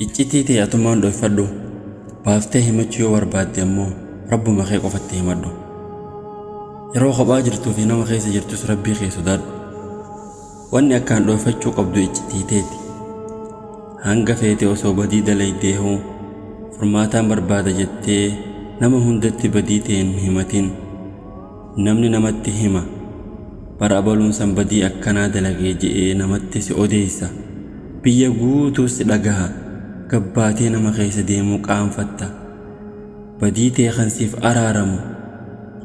iccitii ta'e atumaan dhoyfadhu baaftee himachuu yoo barbaadde ammoo rabbuma kee qofatti himadhu. Yeroo kophaa jirtuu fi nama keessa jirtus rabbii kee sodaadhu. Wanni akkaan dhoyfachuu qabdu iccitii teeti. Hanga feete osoo badii dalaydee hoo furmaataan barbaada jettee nama hundatti badii ta'e hin himatin. Namni namatti hima bara abaluun san badii akkanaa dalagee je'ee namatti si odeessa. Biyya guutuu si dhagaha gabbaatee nama keessa deemuu qaanfatta. Badii ta'e kan siif araaramu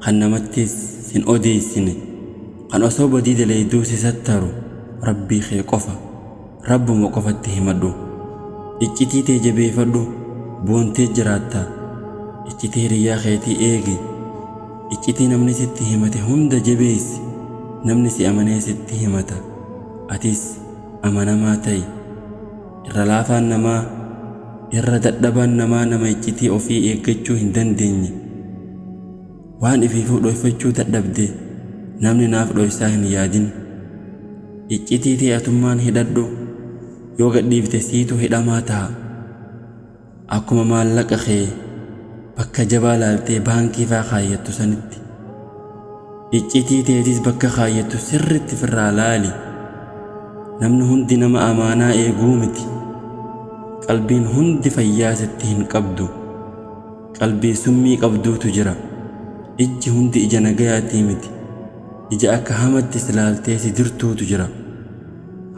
kan namatti sin odeessine kan osoo badii dalayduu si sattaru rabbii kee qofa rabbuma qofatti himadhu. Iccitii ta'e jabeeffadhu boontee jiraatta. Iccitii riyyaa keetii eegi. Iccitii namni sitti himate hunda jabeessi. Namni si amanee sitti himata atis amanamaa ta'i. Irra laafaan namaa irra dadhabaan namaa nama iccitii ofii eeggachuu hin dandeenye. Waan ifiifuu dhoyfachuu dadhabde namni naaf dhoysaa hin yaadin. Iccitii ta'e atummaan hidhadhu yoo gadhiifte siitu hidhamaa ta'a. Akkuma maallaqa kee bakka jabaa laaltee baankii faa kaayyattu sanitti iccitii teetis bakka kaayyattu sirritti firraa laali. Namni hundi nama amaanaa eeguu miti. Qalbiin hundi fayyaa sitti hin qabdu. Qalbii summii qabduutu jira. Ijji hundi ija nagayaatii miti. Ija akka hamatti silaaltee si dirtuutu jira.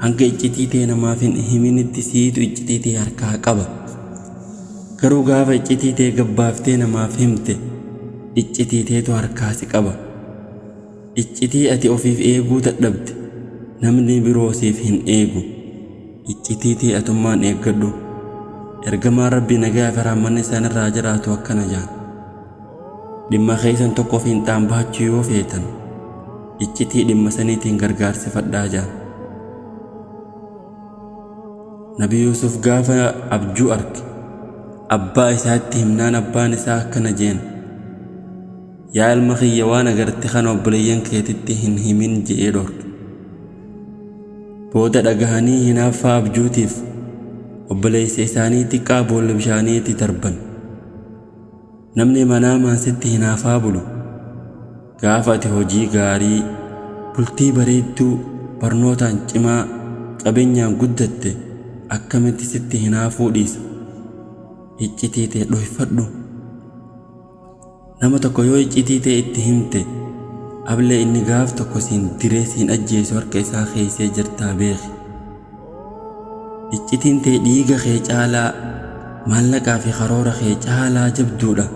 Hanga iccitii ta'e namaaf hin himinitti siitu iccitii ta'e harkaa qaba. Garuu gaafa iccitii ta'e gabbaaftee namaaf himte iccitii ta'etu harkaa si qaba. Iccitii ati ofiif eeguu dadhabde namni biroo siif hin eegu. Iccitii ta'e atummaan eeggadhu. Ergamaan Rabbii nagaa fi rahmanni isaanirraa jiraatu akkana jaan. Dhimma keessan tokko ofiin baachuu yoo feetan iccitii dhimma saniitiin gargaarsifadhaa jaan. Nabi Yusuf gaafa abjuu arge abbaa isaatti himnaan abbaan isaa akkana jeen. Yaa ilma kiyya waan agarte kana obboleeyyan keetitti hin himin je'ee dhorke. Booda dhagahanii hinaaffaa abjuutiif obboleessa isaanii xiqqaa boolla bishaaniitti darban. Namni manaamaan sitti hinaafaa bulu gaafa ati hojii gaarii bultii bareedduu barnootaan cimaa qabeenyaan guddatte akkamitti sitti hinaafuu dhiisa. Iccitii ta'e dhoyfadhu. Nama tokko yoo iccitii ta'e itti himte ablee inni gaaf tokko siin diree siin ajjeesu harka isaa keessee jirtaa beeki. Iccitiin ta'e dhiiga kee caalaa maallaqaa fi karoora kee caalaa jabduudha.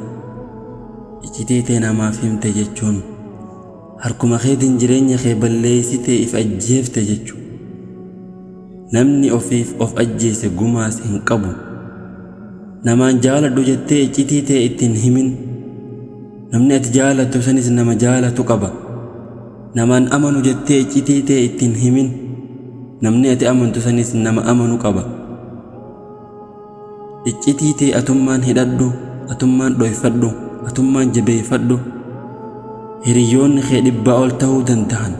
Iccitii ta'e namaaf himte jechuun harkuma keetiin jireenya kee balleessitee if ajjeefte jechuudha. Namni ofiif of ajjeese gumaas hin qabu. Namaan jaaladhu jettee iccitii ta'e ittiin himin. Namni ati jaalattu sanis nama jaalatu qaba. Namaan amanu jettee iccitii ta'e ittiin himin. Namni ati amantu sanis nama amanu qaba. Iccitii ta'e atummaan hidhadhu, atummaan dhoyfadhu, atummaan jabeeffadhu. Hiriyoonni kee 100 ol ta'uu danda'an.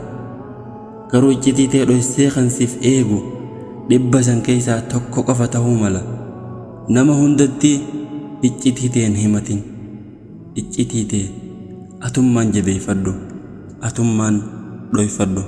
Garuu iccitii ta'e dhoysee kan siif eegu 100 san keessaa tokko qofa ta'uu mala. Nama hundatti iccitii ta'e hin himatin. Iccitii ta'e atummaan jabeeffadhu, atummaan dhoyfadhu.